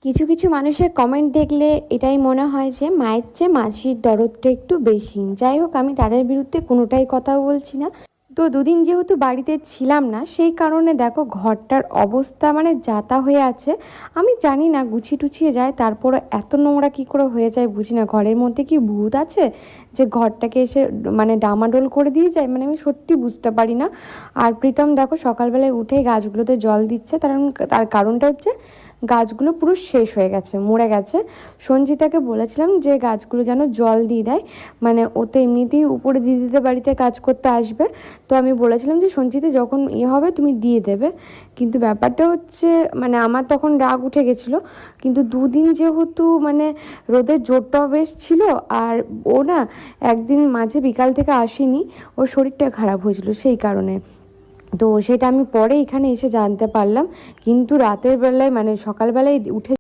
কিছু কিছু মানুষের কমেন্ট দেখলে এটাই মনে হয় যে মায়ের চেয়ে মাসির দরদটা একটু বেশি। যাই হোক, আমি তাদের বিরুদ্ধে কোনোটাই কথা বলছি না। তো দুদিন যেহেতু বাড়িতে ছিলাম না, সেই কারণে দেখো ঘরটার অবস্থা মানে যাতা হয়ে আছে। আমি জানি না গুছিয়ে টুছিয়ে যায়, তারপরে এত নোংরা কী করে হয়ে যায় বুঝি না। ঘরের মধ্যে কি ভূত আছে যে ঘরটাকে এসে মানে ডামাডোল করে দিয়ে যায়, মানে আমি সত্যি বুঝতে পারি না। আর প্রীতম দেখো সকালবেলায় উঠে গাছগুলোতে জল দিচ্ছে, তার কারণটা হচ্ছে গাছগুলো পুরো শেষ হয়ে গেছে, মরে গেছে। সঞ্জিতাকে বলেছিলাম যে গাছগুলো যেন জল দিয়ে দেয়, মানে ও তো এমনিতেই উপরে দিদিদের বাড়িতে কাজ করতে আসবে। তো আমি বলেছিলাম যে সঞ্জিতা যখন হবে তুমি দিয়ে দেবে। কিন্তু ব্যাপারটা হচ্ছে মানে আমার তখন রাগ উঠে গেছিলো। কিন্তু দুদিন যেহেতু মানে রোদের জোরটাও বেশ ছিল, আর ও না একদিন মাঝে বিকাল থেকে আসেনি, ওর শরীরটা খারাপ হয়েছিল সেই কারণে। তো সেটা আমি পরে এখানে এসে জানতে পারলাম। কিন্তু রাতের বেলায় মানে সকালবেলায় উঠে